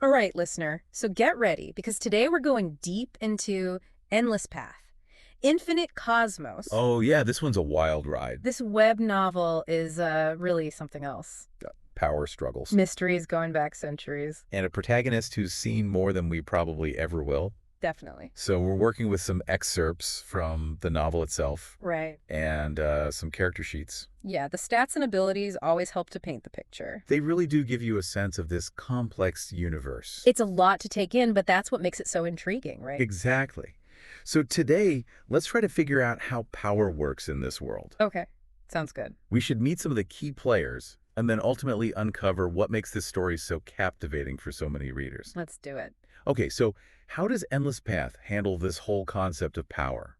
All right, listener. So get ready because today we're going deep into Endless Path, Infinite Cosmos. Oh, yeah, this one's a wild ride. This web novel is really something else. Power struggles. Mysteries going back centuries. And a protagonist who's seen more than we probably ever will. Definitely. So we're working with some excerpts from the novel itself Right. and some character sheets. Yeah, the stats and abilities always help to paint the picture. They really do give you a sense of this complex universe. It's a lot to take in, but that's what makes it so intriguing, right? Exactly. So today, let's try to figure out how power works in this world. Okay. Sounds good. We should meet some of the key players and then ultimately uncover what makes this story so captivating for so many readers. Let's do it. Okay, so how does Endless Path handle this whole concept of power?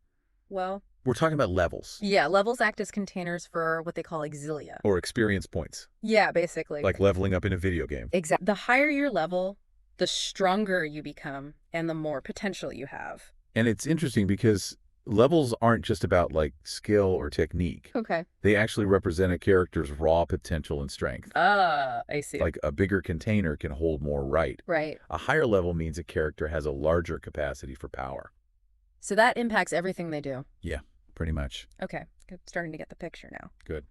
Well, We're talking about levels yeah, levels act as containers for what they call exilia. or experience points, Yeah, basically. like leveling up in a video game. Exactly. The higher your level, the stronger you become and the more potential you have. And it's interesting because levels aren't just about like skill or technique. Okay. They actually represent a character's raw potential and strength. I see. Like a bigger container can hold more right. Right. A higher level means a character has a larger capacity for power. So that impacts everything they do. Yeah, pretty much. Okay. I'm starting to get the picture now. Good.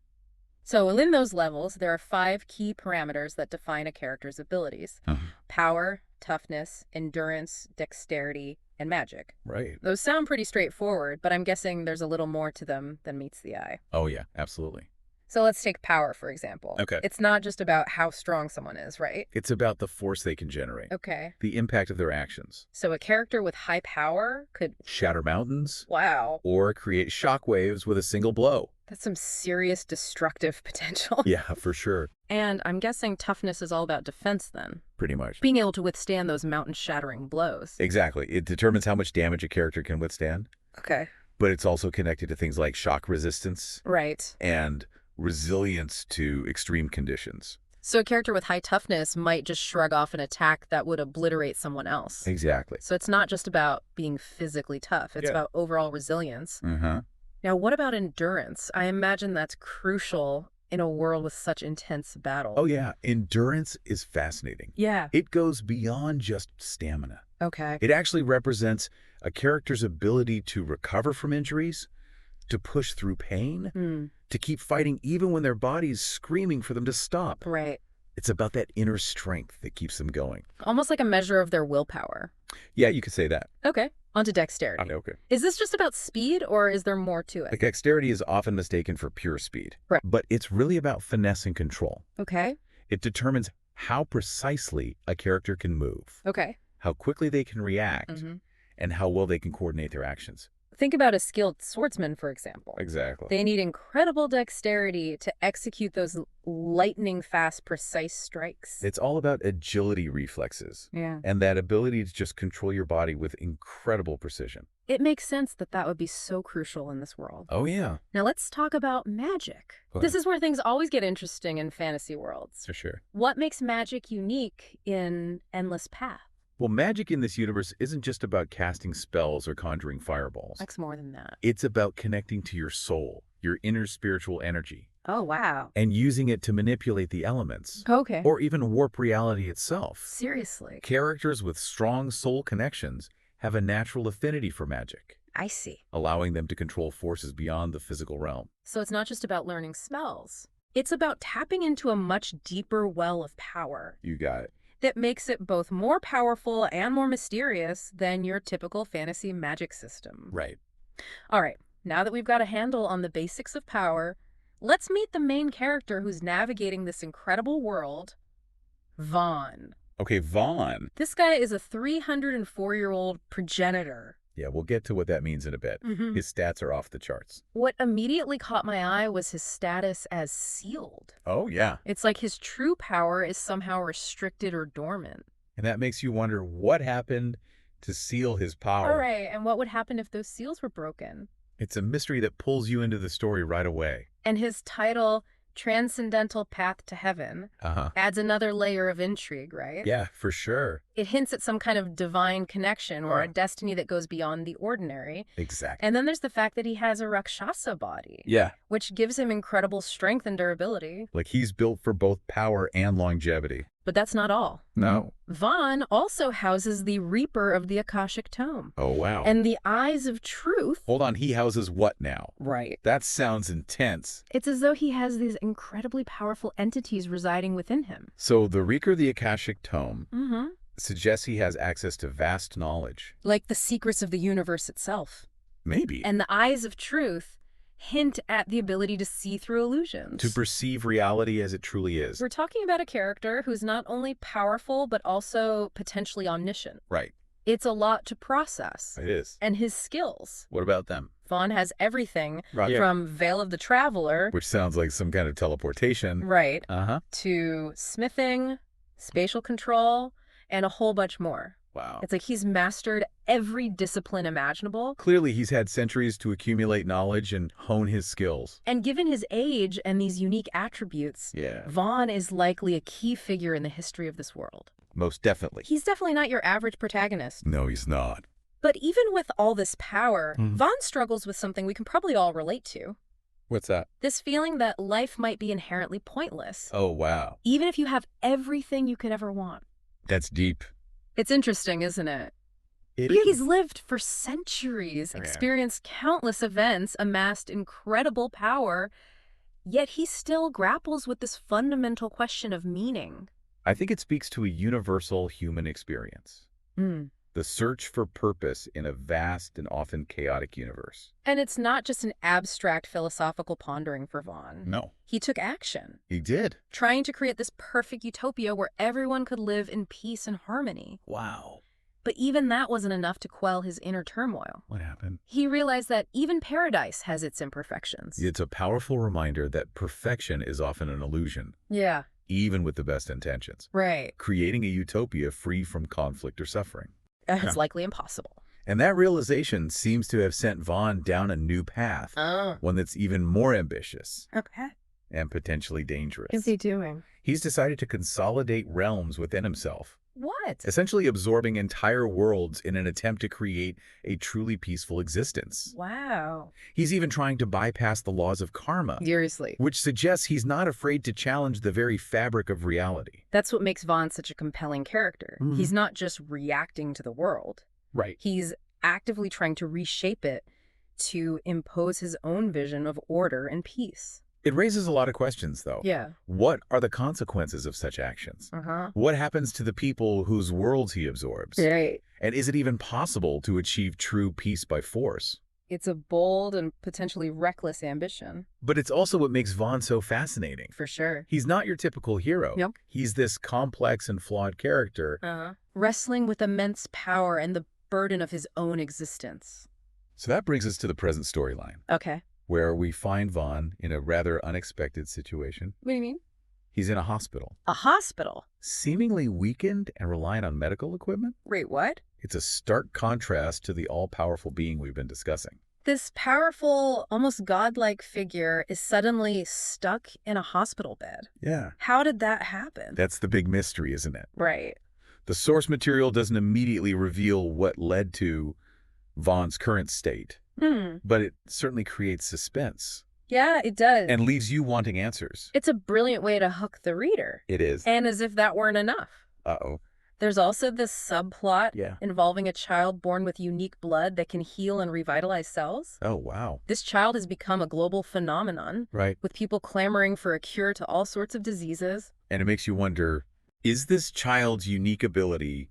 So within those levels, there are 5 key parameters that define a character's abilities. Power, toughness, endurance, dexterity, and magic. Right. Those sound pretty straightforward, but I'm guessing there's a little more to them than meets the eye. Oh, yeah, absolutely. So let's take power, for example. Okay. It's not just about how strong someone is, right? It's about the force they can generate, Okay. the impact of their actions. So a character with high power could... Shatter mountains Wow. or create shockwaves with a single blow. That's some serious destructive potential. Yeah, for sure. And I'm guessing toughness is all about defense then. Pretty much. Being able to withstand those mountain-shattering blows. Exactly. It determines how much damage a character can withstand, Okay. but it's also connected to things like shock resistance Right. and resilience to extreme conditions. So a character with high toughness might just shrug off an attack that would obliterate someone else. Exactly. So it's not just about being physically tough. It's Yeah. about overall resilience. Uh-huh. Now, what about endurance? I imagine that's crucial in a world with such intense battle. Oh, yeah. Endurance is fascinating. Yeah. It goes beyond just stamina. Okay. It actually represents a character's ability to recover from injuries, to push through pain, to keep fighting even when their body's screaming for them to stop. Right. It's about that inner strength that keeps them going. Almost like a measure of their willpower. Yeah, you could say that. Okay. Onto dexterity. Okay. Is this just about speed or is there more to Like it? dexterity is often mistaken for pure speed, Right. but it's really about finesse and control. Okay. It determines how precisely a character can move, Okay. how quickly they can react, and how well they can coordinate their actions. Think about a skilled swordsman, for example. Exactly. They need incredible dexterity to execute those lightning-fast, precise strikes. It's all about agility reflexes Yeah. and that ability to just control your body with incredible precision. It makes sense that that would be so crucial in this world. Oh, yeah. Now let's talk about magic. Go This ahead. is where things always get interesting in fantasy worlds. For sure. What makes magic unique in Endless Path? Well, magic in this universe isn't just about casting spells or conjuring fireballs. It's more than that. It's about connecting to your soul, your inner spiritual energy, Oh, wow. and using it to manipulate the elements, Okay. or even warp reality itself. Seriously. Characters with strong soul connections have a natural affinity for magic, I see. allowing them to control forces beyond the physical realm. So it's not just about learning spells. It's about tapping into a much deeper well of power You got it. that makes it both more powerful and more mysterious than your typical fantasy magic system. Right. All right, now that we've got a handle on the basics of power, let's meet the main character who's navigating this incredible world, Vahn. Okay, Vahn. This guy is a 304-year-old progenitor. Yeah, we'll get to what that means in a bit. His stats are off the charts. What immediately caught my eye was his status as sealed. Oh, yeah. It's like his true power is somehow restricted or dormant. And that makes you wonder what happened to seal his power. All right, and what would happen if those seals were broken? It's a mystery that pulls you into the story right away. And his title, Transcendental Path to Heaven, adds another layer of intrigue, right? Yeah, for sure. It hints at some kind of divine connection or a destiny that goes beyond the ordinary. Exactly. And then there's the fact that he has a Rakshasa body, Yeah, which gives him incredible strength and durability. like he's built for both power and longevity. But that's not all. No. Vahn also houses the Reaper of the Akashic Tome. Oh, wow. And the Eyes of Truth. Hold on, he houses what now? Right. That sounds intense. It's as though he has these incredibly powerful entities residing within him. So the Reaper of the Akashic Tome suggests he has access to vast knowledge. Like the secrets of the universe itself. Maybe. And the Eyes of Truth hint at the ability to see through illusions. To perceive reality as it truly is. We're talking about a character who's not only powerful, but also potentially omniscient. Right. It's a lot to process. It is. And his skills. What about them? Vahn has everything Right. from Veil of the Traveler. Which sounds like some kind of teleportation. Right. To smithing, spatial control, and a whole bunch more. Wow. It's like he's mastered every discipline imaginable. Clearly, he's had centuries to accumulate knowledge and hone his skills. And given his age and these unique attributes, Vahn is likely a key figure in the history of this world. Most definitely. He's definitely not your average protagonist. No, he's not. But even with all this power, Vahn struggles with something we can probably all relate to. What's that? This feeling that life might be inherently pointless. Oh, wow. Even if you have everything you could ever want. That's deep. It's interesting, isn't it? He's lived for centuries, experienced countless events, amassed incredible power, yet he still grapples with this fundamental question of meaning. I think it speaks to a universal human experience. The search for purpose in a vast and often chaotic universe. And it's not just an abstract philosophical pondering for Vahn. No. He took action. He did. Trying to create this perfect utopia where everyone could live in peace and harmony. Wow. But even that wasn't enough to quell his inner turmoil. What happened? He realized that even paradise has its imperfections. It's a powerful reminder that perfection is often an illusion. Yeah. Even with the best intentions. Right. Creating a utopia free from conflict or suffering. It's likely impossible. And that realization seems to have sent Vahn down a new path. One that's even more ambitious. Okay. And potentially dangerous. What's he doing? He's decided to consolidate realms within himself. What? Essentially absorbing entire worlds in an attempt to create a truly peaceful existence. Wow. He's even trying to bypass the laws of karma. Seriously. Which suggests he's not afraid to challenge the very fabric of reality. That's what makes Vahn such a compelling character. He's not just reacting to the world. Right. He's actively trying to reshape it to impose his own vision of order and peace. It raises a lot of questions, though. Yeah. What are the consequences of such actions? What happens to the people whose worlds he absorbs? Right. And is it even possible to achieve true peace by force? It's a bold and potentially reckless ambition. But it's also what makes Vahn so fascinating. For sure. He's not your typical hero. Yep. He's this complex and flawed character. Wrestling with immense power and the burden of his own existence. So that brings us to the present storyline. Okay. Where we find Vahn in a rather unexpected situation. What do you mean? He's in a hospital. A hospital? Seemingly weakened and reliant on medical equipment? Wait, what? It's a stark contrast to the all-powerful being we've been discussing. This powerful, almost godlike figure is suddenly stuck in a hospital bed. Yeah. How did that happen? That's the big mystery, isn't it? Right. The source material doesn't immediately reveal what led to Vaughn's current state. But it certainly creates suspense. Yeah, it does. And leaves you wanting answers. It's a brilliant way to hook the reader. It is. And as if that weren't enough. Uh-oh. There's also this subplot involving a child born with unique blood that can heal and revitalize cells. Oh, wow. This child has become a global phenomenon. Right. With people clamoring for a cure to all sorts of diseases. And it makes you wonder, is this child's unique ability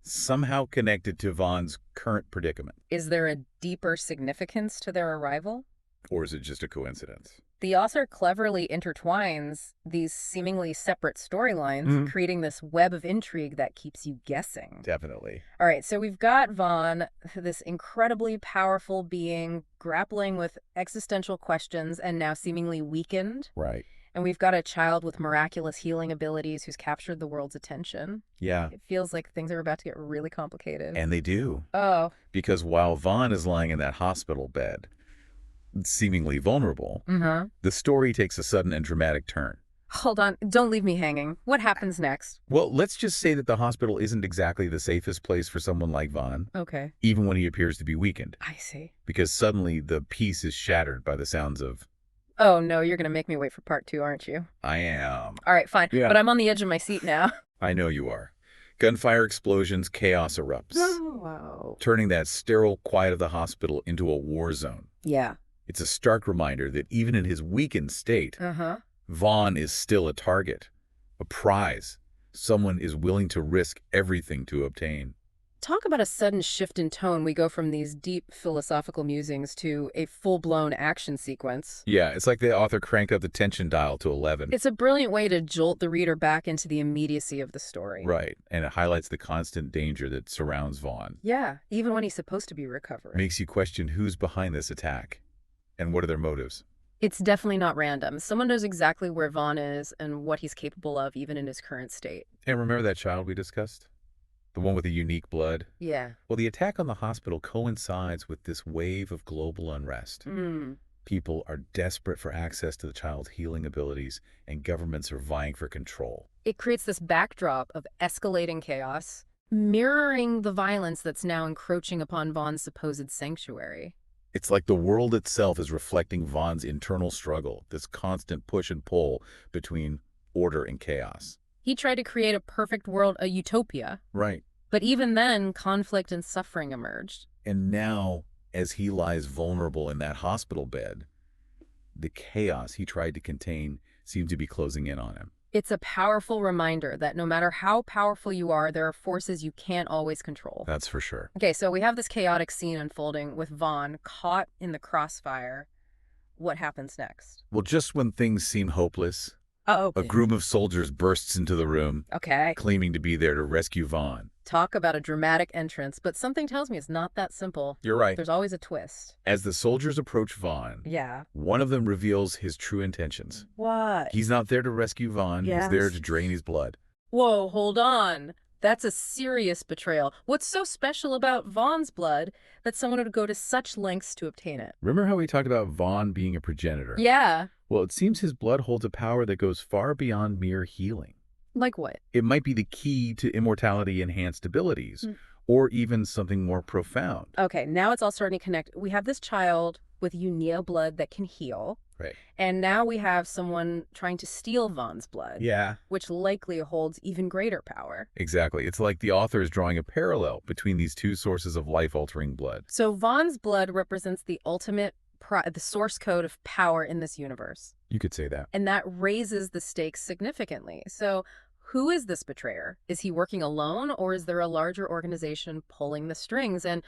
somehow connected to Vaughn's current predicament? Is there a deeper significance to their arrival? Or is it just a coincidence? The author cleverly intertwines these seemingly separate storylines, creating this web of intrigue that keeps you guessing. Definitely. All right, so we've got Vahn, this incredibly powerful being grappling with existential questions and now seemingly weakened. Right. And we've got a child with miraculous healing abilities who's captured the world's attention. Yeah. It feels like things are about to get really complicated. And they do. Oh. Because while Vahn is lying in that hospital bed, seemingly vulnerable, the story takes a sudden and dramatic turn. Hold on. Don't leave me hanging. What happens next? Well, let's just say that the hospital isn't exactly the safest place for someone like Vahn. Okay. Even when he appears to be weakened. I see. Because suddenly the peace is shattered by the sounds of... Oh, no, you're going to make me wait for part 2, aren't you? I am. All right, fine. Yeah. But I'm on the edge of my seat now. I know you are. Gunfire explosions, chaos erupts, Wow. turning that sterile quiet of the hospital into a war zone. Yeah. It's a stark reminder that even in his weakened state, Vahn is still a target, a prize, someone is willing to risk everything to obtain. Talk about a sudden shift in tone. We go from these deep philosophical musings to a full-blown action sequence. Yeah, it's like the author cranked up the tension dial to 11. It's a brilliant way to jolt the reader back into the immediacy of the story. Right, and it highlights the constant danger that surrounds Vahn. Yeah, even when he's supposed to be recovering. Makes you question who's behind this attack, and what are their motives. It's definitely not random. Someone knows exactly where Vahn is and what he's capable of, even in his current state. And remember that child we discussed? The one with the unique blood? Yeah. Well, the attack on the hospital coincides with this wave of global unrest. People are desperate for access to the child's healing abilities, and governments are vying for control. It creates this backdrop of escalating chaos, mirroring the violence that's now encroaching upon Vaughn's supposed sanctuary. It's like the world itself is reflecting Vaughn's internal struggle, this constant push and pull between order and chaos. He tried to create a perfect world, a utopia. Right. But even then, conflict and suffering emerged. And now, as he lies vulnerable in that hospital bed, the chaos he tried to contain seemed to be closing in on him. It's a powerful reminder that no matter how powerful you are, there are forces you can't always control. That's for sure. Okay, so we have this chaotic scene unfolding with Vahn caught in the crossfire. What happens next? Well, just when things seem hopeless, Oh, a group of soldiers bursts into the room, claiming to be there to rescue Vahn. Talk about a dramatic entrance, but something tells me it's not that simple. You're right. There's always a twist. As the soldiers approach Vahn, one of them reveals his true intentions. What? He's not there to rescue Vahn. He's there to drain his blood. Whoa, hold on. That's a serious betrayal. What's so special about Vaughn's blood that someone would go to such lengths to obtain it? Remember how we talked about Vahn being a progenitor? Yeah. Well, it seems his blood holds a power that goes far beyond mere healing. Like what? It might be the key to immortality-enhanced abilities, or even something more profound. Okay, now it's all starting to connect. We have this child with Unea blood that can heal. Right. And now we have someone trying to steal Vaughn's blood. Yeah. Which likely holds even greater power. Exactly. It's like the author is drawing a parallel between these two sources of life-altering blood. So Vaughn's blood represents the ultimate, the source code of power in this universe. You could say that. And that raises the stakes significantly. So who is this betrayer? Is he working alone, or is there a larger organization pulling the strings? And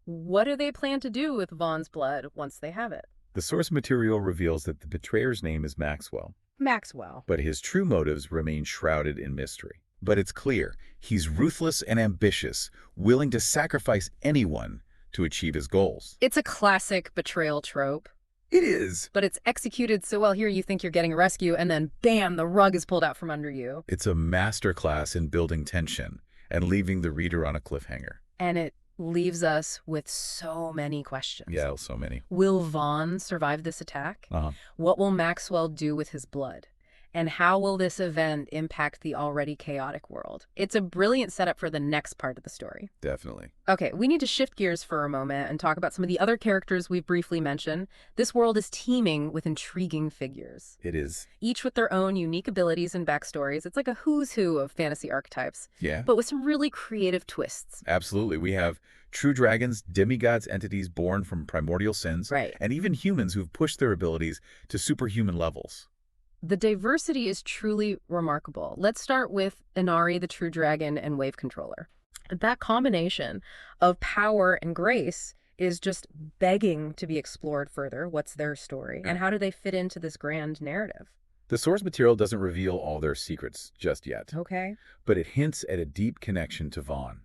what do they plan to do with Vaughn's blood once they have it? The source material reveals that the betrayer's name is Maxwell. Maxwell. But his true motives remain shrouded in mystery. But it's clear, he's ruthless and ambitious, willing to sacrifice anyone to achieve his goals. It's a classic betrayal trope. It is. But it's executed so well. Here you think you're getting a rescue, and then bam, the rug is pulled out from under you. It's a masterclass in building tension and leaving the reader on a cliffhanger. And it leaves us with so many questions. Yeah, so many. Will Vahn survive this attack? What will Maxwell do with his blood? And how will this event impact the already chaotic world? It's a brilliant setup for the next part of the story. Definitely. Okay, we need to shift gears for a moment and talk about some of the other characters we've briefly mentioned. This world is teeming with intriguing figures. It is. Each with their own unique abilities and backstories. It's like a who's who of fantasy archetypes. Yeah. But with some really creative twists. Absolutely. We have true dragons, demigods, entities born from primordial sins, and even humans who've pushed their abilities to superhuman levels. The diversity is truly remarkable. Let's start with Inari, the true dragon and wave controller. That combination of power and grace is just begging to be explored further. What's their story? And how do they fit into this grand narrative? The source material doesn't reveal all their secrets just yet. Okay. But it hints at a deep connection to Vahn.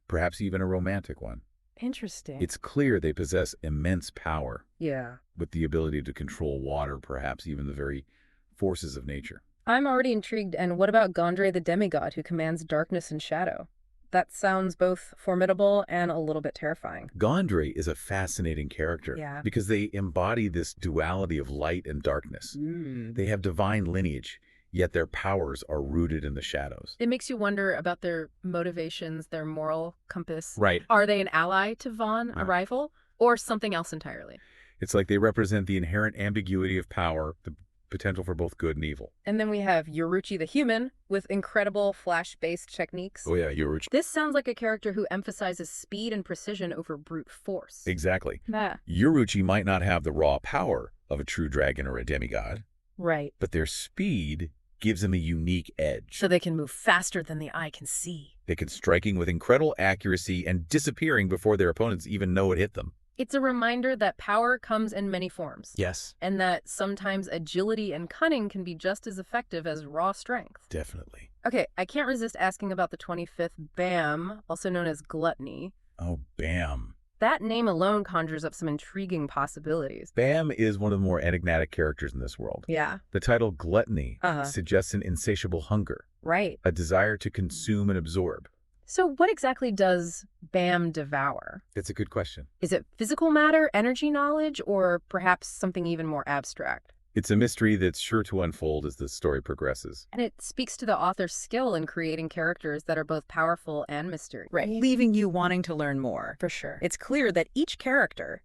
Perhaps even a romantic one. Interesting. It's clear they possess immense power. Yeah. With the ability to control water, perhaps even the very forces of nature. I'm already intrigued. And what about Gondre the demigod, who commands darkness and shadow? That sounds both formidable and a little bit terrifying. Gondre is a fascinating character because they embody this duality of light and darkness. They have divine lineage, yet their powers are rooted in the shadows. It makes you wonder about their motivations, their moral compass. Right. Are they an ally to Vahn, a rival, or something else entirely? It's like they represent the inherent ambiguity of power, the Potential for both good and evil. And then we have Yoruchi the human with incredible flash-based techniques. Oh yeah, Yoruchi. This sounds like a character who emphasizes speed and precision over brute force. Exactly. Yeah. Yoruchi might not have the raw power of a true dragon or a demigod. Right. But their speed gives them a unique edge. So they can move faster than the eye can see. They can striking with incredible accuracy and disappearing before their opponents even know it hit them. It's a reminder that power comes in many forms. Yes. And that sometimes agility and cunning can be just as effective as raw strength. Definitely. Okay, I can't resist asking about the 25th BAM, also known as gluttony. Oh, Bam. That name alone conjures up some intriguing possibilities. Bam is one of the more enigmatic characters in this world. Yeah. The title gluttony suggests an insatiable hunger. Right. A desire to consume and absorb. So what exactly does BAM devour? That's a good question. Is it physical matter, energy knowledge, or perhaps something even more abstract? It's a mystery that's sure to unfold as the story progresses. And it speaks to the author's skill in creating characters that are both powerful and mysterious. Right. Leaving you wanting to learn more. For sure. It's clear that each character,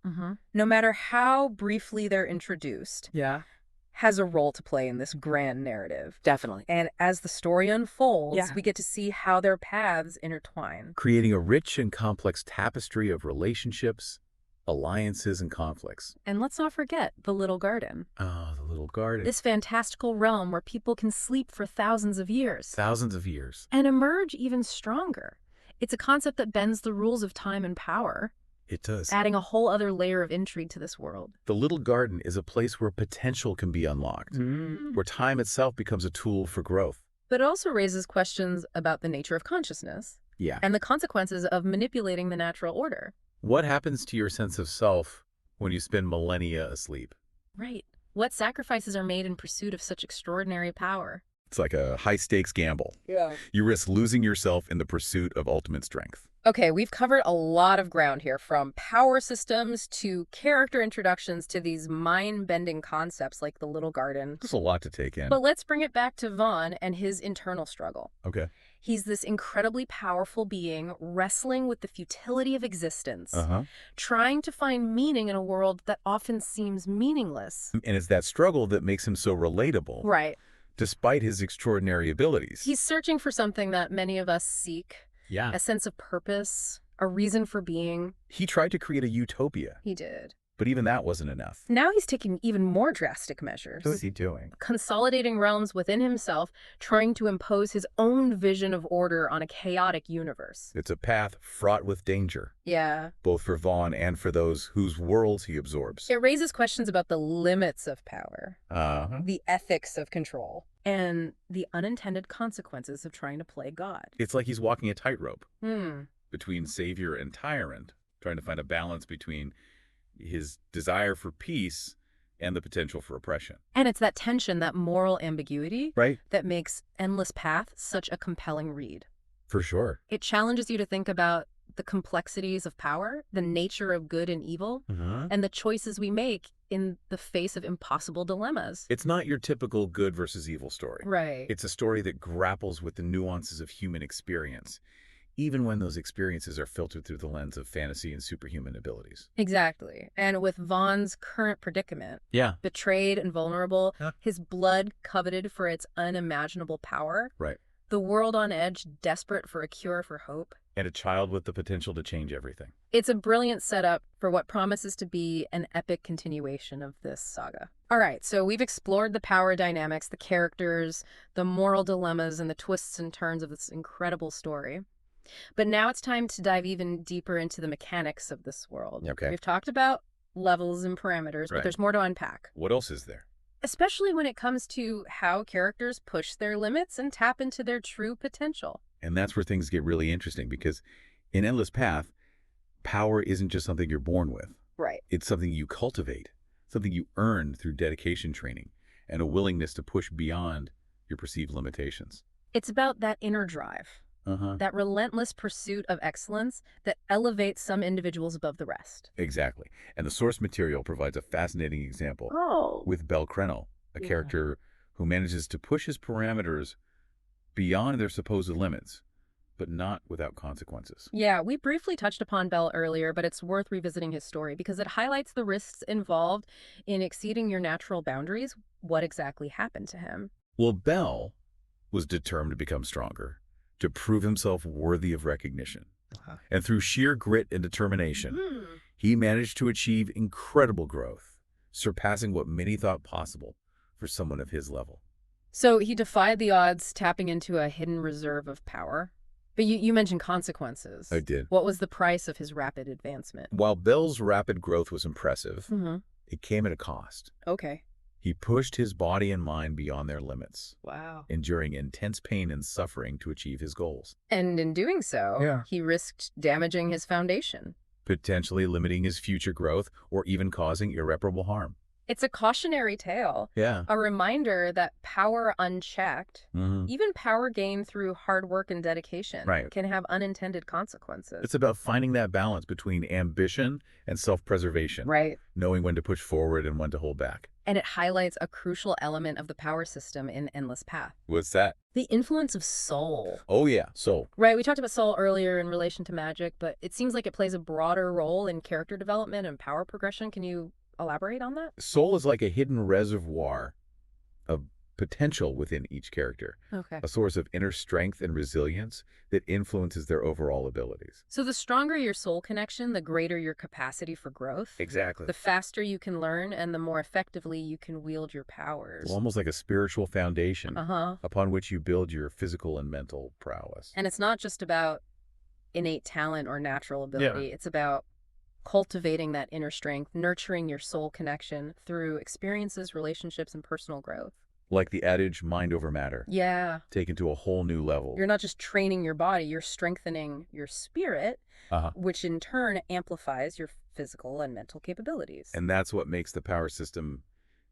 no matter how briefly they're introduced, has a role to play in this grand narrative. Definitely. And as the story unfolds, we get to see how their paths intertwine. Creating a rich and complex tapestry of relationships, alliances, and conflicts. And let's not forget the Little Garden. Oh, the Little Garden. This fantastical realm where people can sleep for thousands of years. Thousands of years. And emerge even stronger. It's a concept that bends the rules of time and power. It does. Adding a whole other layer of intrigue to this world. The Little Garden is a place where potential can be unlocked, where time itself becomes a tool for growth. But it also raises questions about the nature of consciousness. Yeah. And the consequences of manipulating the natural order. What happens to your sense of self when you spend millennia asleep? Right. What sacrifices are made in pursuit of such extraordinary power? It's like a high-stakes gamble. Yeah. You risk losing yourself in the pursuit of ultimate strength. Okay, we've covered a lot of ground here, from power systems to character introductions to these mind-bending concepts like the Little Garden. There's a lot to take in. But let's bring it back to Vahn and his internal struggle. Okay. He's this incredibly powerful being wrestling with the futility of existence, trying to find meaning in a world that often seems meaningless. And it's that struggle that makes him so relatable. Right. Despite his extraordinary abilities. He's searching for something that many of us seek. Yeah. A sense of purpose, a reason for being. He tried to create a utopia. He did. But even that wasn't enough. Now he's taking even more drastic measures. What is he doing? Consolidating realms within himself, trying to impose his own vision of order on a chaotic universe. It's a path fraught with danger. Yeah. Both for Vahn and for those whose worlds he absorbs. It raises questions about the limits of power, the ethics of control, and the unintended consequences of trying to play God. It's like he's walking a tightrope between savior and tyrant, trying to find a balance between his desire for peace and the potential for oppression. And it's that tension, that moral ambiguity, right, that makes Endless Path such a compelling read. For sure. It challenges you to think about the complexities of power, the nature of good and evil, and the choices we make in the face of impossible dilemmas. It's not your typical good versus evil story. Right. It's a story that grapples with the nuances of human experience, even when those experiences are filtered through the lens of fantasy and superhuman abilities. Exactly. And with Vaughn's current predicament, betrayed and vulnerable, his blood coveted for its unimaginable power, the world on edge, desperate for a cure for hope, and a child with the potential to change everything. It's a brilliant setup for what promises to be an epic continuation of this saga. All right, so we've explored the power dynamics, the characters, the moral dilemmas, and the twists and turns of this incredible story. But now it's time to dive even deeper into the mechanics of this world. Okay. We've talked about levels and parameters, but there's more to unpack. What else is there? Especially when it comes to how characters push their limits and tap into their true potential. And that's where things get really interesting, because in Endless Path, power isn't just something you're born with. Right. It's something you cultivate, something you earn through dedication training and a willingness to push beyond your perceived limitations. It's about that inner drive, that relentless pursuit of excellence that elevates some individuals above the rest. Exactly. And the source material provides a fascinating example with Belcreno, a character who manages to push his parameters beyond their supposed limits, but not without consequences. Yeah, we briefly touched upon Bell earlier, but it's worth revisiting his story because it highlights the risks involved in exceeding your natural boundaries. What exactly happened to him? Well, Bell was determined to become stronger, to prove himself worthy of recognition. And through sheer grit and determination, he managed to achieve incredible growth, surpassing what many thought possible for someone of his level. So he defied the odds, tapping into a hidden reserve of power. But you mentioned consequences. I did. What was the price of his rapid advancement? While Bell's rapid growth was impressive, it came at a cost. Okay. He pushed his body and mind beyond their limits, Wow. enduring intense pain and suffering to achieve his goals, And in doing so, he risked damaging his foundation. potentially limiting his future growth or even causing irreparable harm. It's a cautionary tale, Yeah. a reminder that power unchecked, even power gained through hard work and dedication, can have unintended consequences. It's about finding that balance between ambition and self-preservation. Right. Knowing when to push forward and when to hold back. And it highlights a crucial element of the power system in Endless Path. What's that? The influence of soul. Oh, yeah. Soul. Right, we talked about soul earlier in relation to magic, but it seems like it plays a broader role in character development and power progression. Can you elaborate on that? Soul is like a hidden reservoir of potential within each character. Okay. A source of inner strength and resilience that influences their overall abilities. So the stronger your soul connection, the greater your capacity for growth. Exactly. The faster you can learn and the more effectively you can wield your powers. Well, almost like a spiritual foundation Uh-huh. upon which you build your physical and mental prowess. And it's not just about innate talent or natural ability. It's about cultivating that inner strength, nurturing your soul connection through experiences, relationships, and personal growth. Like the adage, mind over matter. Yeah. Taken to a whole new level. You're not just training your body, you're strengthening your spirit, which in turn amplifies your physical and mental capabilities. And that's what makes the power system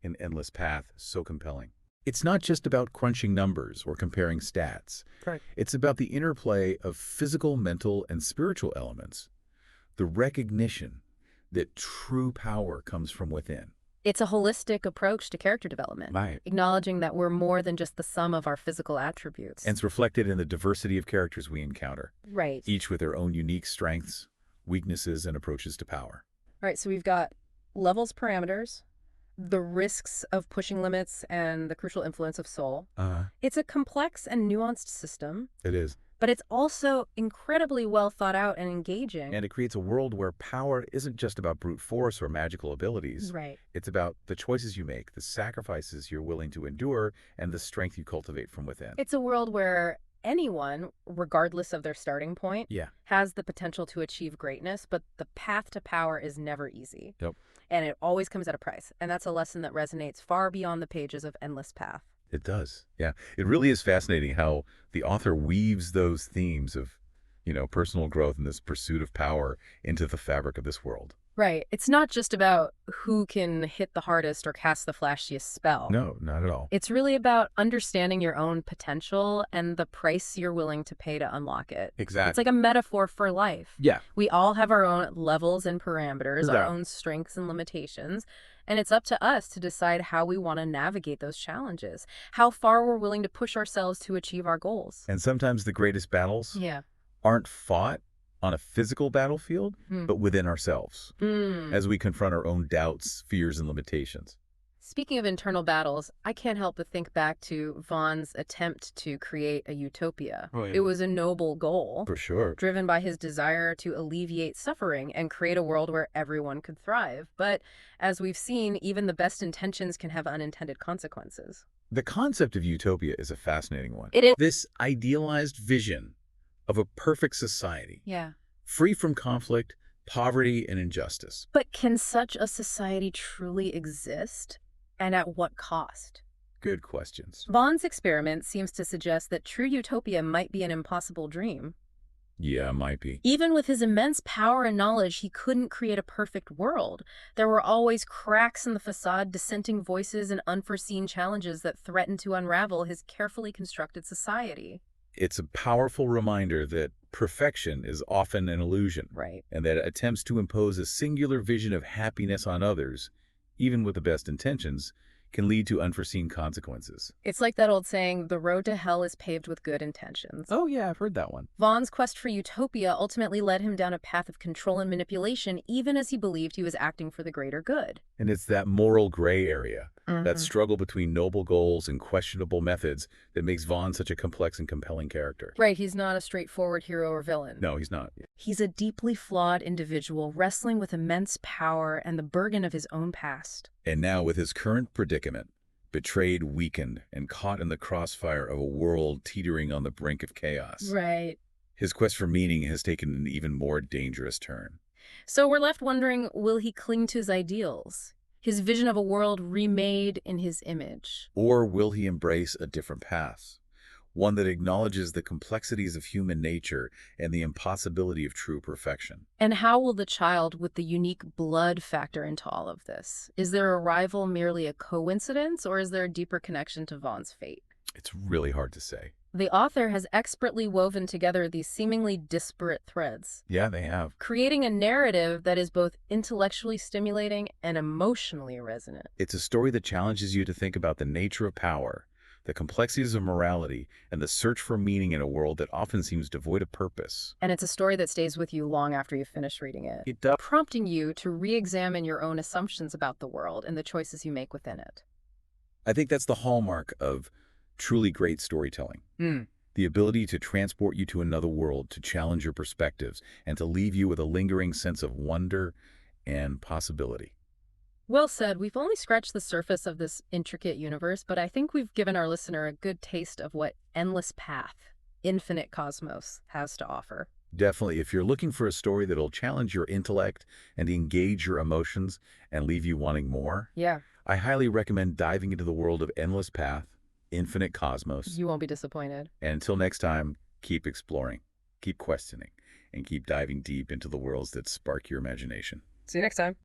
in Endless Path so compelling. It's not just about crunching numbers or comparing stats. Right. It's about the interplay of physical, mental, and spiritual elements. The recognition that true power comes from within. It's a holistic approach to character development, acknowledging that we're more than just the sum of our physical attributes. And it's reflected in the diversity of characters we encounter. Right. Each with their own unique strengths, weaknesses, and approaches to power. All right, so we've got levels, parameters, the risks of pushing limits, and the crucial influence of soul. It's a complex and nuanced system. It is. But it's also incredibly well thought out and engaging. And it creates a world where power isn't just about brute force or magical abilities. Right. It's about the choices you make, the sacrifices you're willing to endure, and the strength you cultivate from within. It's a world where anyone, regardless of their starting point, has the potential to achieve greatness, but the path to power is never easy. Yep. And it always comes at a price. And that's a lesson that resonates far beyond the pages of Endless Path. It does. Yeah. It really is fascinating how the author weaves those themes of, personal growth and this pursuit of power into the fabric of this world. Right. It's not just about who can hit the hardest or cast the flashiest spell. No, not at all. It's really about understanding your own potential and the price you're willing to pay to unlock it. Exactly. It's like a metaphor for life. Yeah. We all have our own levels and parameters, our own strengths and limitations. And it's up to us to decide how we want to navigate those challenges, how far we're willing to push ourselves to achieve our goals. And sometimes the greatest battles aren't fought on a physical battlefield, but within ourselves, as we confront our own doubts, fears, and limitations. Speaking of internal battles, I can't help but think back to Vahn's attempt to create a utopia. Oh, yeah. It was a noble goal. For sure. Driven by his desire to alleviate suffering and create a world where everyone could thrive. But as we've seen, even the best intentions can have unintended consequences. The concept of utopia is a fascinating one. It is. This idealized vision of a perfect society, free from conflict, poverty, and injustice. But can such a society truly exist? And at what cost? Good questions. Vahn's experiment seems to suggest that true utopia might be an impossible dream. Yeah, it might be. Even with his immense power and knowledge, he couldn't create a perfect world. There were always cracks in the facade, dissenting voices, and unforeseen challenges that threatened to unravel his carefully constructed society. It's a powerful reminder that perfection is often an illusion. Right. And that attempts to impose a singular vision of happiness on others, even with the best intentions, can lead to unforeseen consequences. It's like that old saying, the road to hell is paved with good intentions. Oh yeah, I've heard that one. Vaughn's quest for utopia ultimately led him down a path of control and manipulation, even as he believed he was acting for the greater good. And it's that moral gray area, that struggle between noble goals and questionable methods that makes Vahn such a complex and compelling character. Right, he's not a straightforward hero or villain. No, he's not. He's a deeply flawed individual wrestling with immense power and the burden of his own past. And now with his current predicament, betrayed, weakened, and caught in the crossfire of a world teetering on the brink of chaos. Right. His quest for meaning has taken an even more dangerous turn. So we're left wondering, will he cling to his ideals? His vision of a world remade in his image? Or will he embrace a different path? One that acknowledges the complexities of human nature and the impossibility of true perfection. And how will the child with the unique blood factor into all of this? Is their arrival merely a coincidence, or is there a deeper connection to Vaughn's fate? It's really hard to say. The author has expertly woven together these seemingly disparate threads. Yeah, they have. Creating a narrative that is both intellectually stimulating and emotionally resonant. It's a story that challenges you to think about the nature of power, the complexities of morality, and the search for meaning in a world that often seems devoid of purpose. And it's a story that stays with you long after you've finished reading it, prompting you to re-examine your own assumptions about the world and the choices you make within it. I think that's the hallmark of truly great storytelling. The ability to transport you to another world, to challenge your perspectives, and to leave you with a lingering sense of wonder and possibility. Well said. We've only scratched the surface of this intricate universe, but I think we've given our listener a good taste of what endless path, infinite cosmos has to offer. Definitely, if you're looking for a story that'll challenge your intellect and engage your emotions and leave you wanting more, I highly recommend diving into the world of Endless Path, Infinite Cosmos. You won't be disappointed. And until next time, keep exploring, keep questioning, and keep diving deep into the worlds that spark your imagination. See you next time.